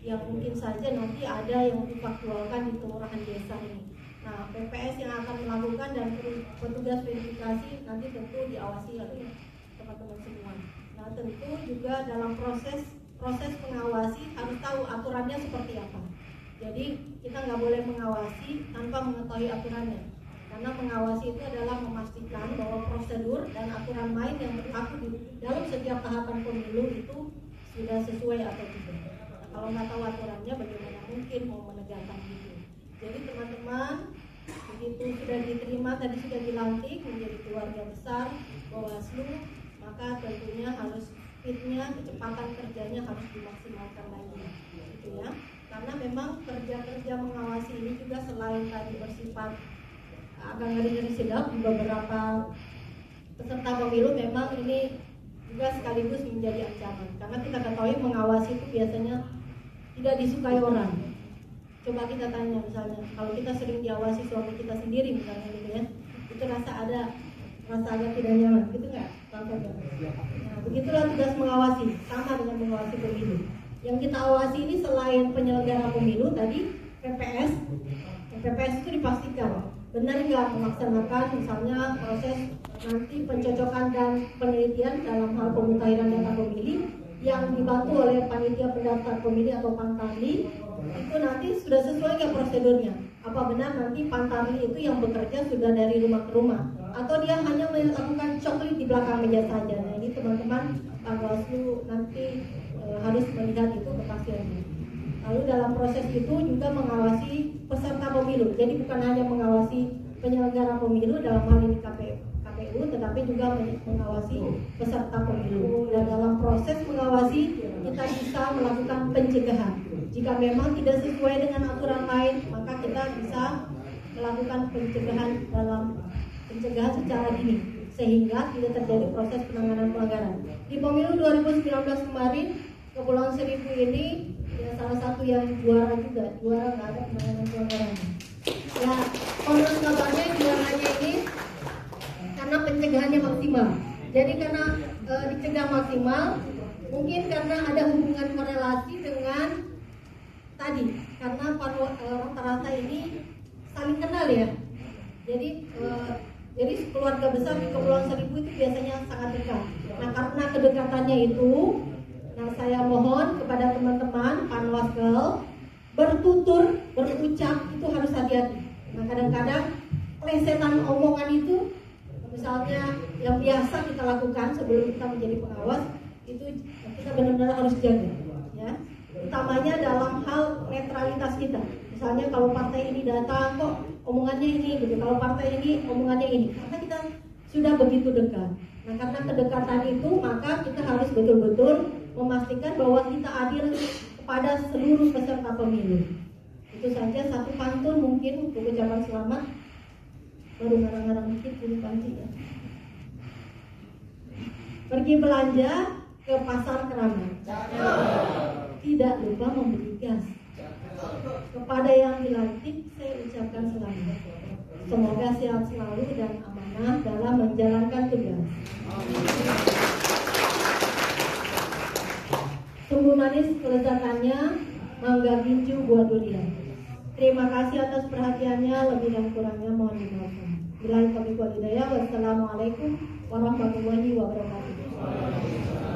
yang mungkin saja nanti ada yang difaktualkan di kelurahan desa ini. Nah, PPS yang akan melakukan dan petugas verifikasi nanti tentu diawasi oleh teman-teman semua. Nah, tentu juga dalam proses mengawasi harus tahu aturannya seperti apa. Jadi kita nggak boleh mengawasi tanpa mengetahui aturannya. Karena mengawasi itu adalah memastikan bahwa prosedur dan aturan main yang berlaku di dalam setiap tahapan pemilu itu sudah sesuai atau tidak. Nah, kalau nggak tahu aturannya, bagaimana mungkin mau menegakkan itu? Jadi teman-teman, begitu sudah diterima, tadi sudah dilantik menjadi keluarga besar Bawaslu, maka tentunya harus fitnya, kecepatan kerjanya harus dimaksimalkan lagi, gitu ya. Karena memang kerja-kerja mengawasi ini juga selain tadi bersifat agak ngeri-ngeri sedap di beberapa peserta pemilu, memang ini juga sekaligus menjadi ancaman. Karena kita ketahui mengawasi itu biasanya tidak disukai orang. Coba kita tanya misalnya, kalau kita sering diawasi suami kita sendiri misalnya gitu ya, itu rasa agak tidak nyaman, gitu nggak? Nah, begitulah tugas mengawasi, sama dengan mengawasi pemilu. Yang kita awasi ini selain penyelenggara pemilu tadi, PPS itu dipastikan benar nggak melaksanakan misalnya proses nanti pencocokan dan penelitian dalam hal pemutahiran data pemilih yang dibantu oleh panitia pendaftar pemilih atau Pantarli. Itu nanti sudah sesuai nggak prosedurnya? Apa benar nanti Pantarli itu yang bekerja sudah dari rumah ke rumah, atau dia hanya melakukan coklit di belakang meja saja? Nah, ini teman-teman Bawaslu nanti harus melihat itu kepastiannya. Lalu dalam proses itu juga mengawasi peserta pemilu. Jadi bukan hanya mengawasi penyelenggara pemilu dalam hal ini KPU, tetapi juga mengawasi peserta pemilu. Dan dalam proses mengawasi kita bisa melakukan pencegahan. Jika memang tidak sesuai dengan aturan main, maka kita bisa melakukan pencegahan secara dini sehingga tidak terjadi proses penanganan pelanggaran. Di pemilu 2019 kemarin, Kepulauan Seribu ini ya salah satu yang juara nggak ada penanganan pelanggaran. Ya, konon kabarnya juaranya ini karena pencegahannya maksimal. Jadi karena dicegah maksimal, mungkin karena ada hubungan korelasi dengan tadi, karena rata-rata ini saling kenal ya. Jadi keluarga besar di Kepulauan Seribu itu biasanya sangat dekat. Nah, karena kedekatannya itu, nah saya mohon kepada teman-teman Panwaskel berucap itu harus hati-hati. Nah, kadang-kadang plesetan omongan itu, misalnya yang biasa kita lakukan sebelum kita menjadi pengawas, itu kita benar-benar harus jaga, ya. Utamanya dalam hal netralitas kita. Misalnya kalau partai ini datang kok omongannya ini, gitu. Kalau partai ini omongannya ini, karena kita sudah begitu dekat. Nah, karena kedekatan itu, maka kita harus betul-betul memastikan bahwa kita adil kepada seluruh peserta pemilu. Itu saja satu pantun mungkin untuk ucapan selamat. Baru ngarang-ngarang dikit ini panci ya. Pergi belanja ke pasar Keramat, tidak lupa membeli gas. Kepada yang dilantik saya ucapkan selamat. Semoga sehat selalu dan amanah dalam menjalankan tugas. Sungguh manis kelezatannya mangga ginju buah durian. Terima kasih atas perhatiannya, lebih dan kurangnya mohon dimaafkan. Billahi taufiq wal hidayah. Wassalamualaikum warahmatullahi wabarakatuh.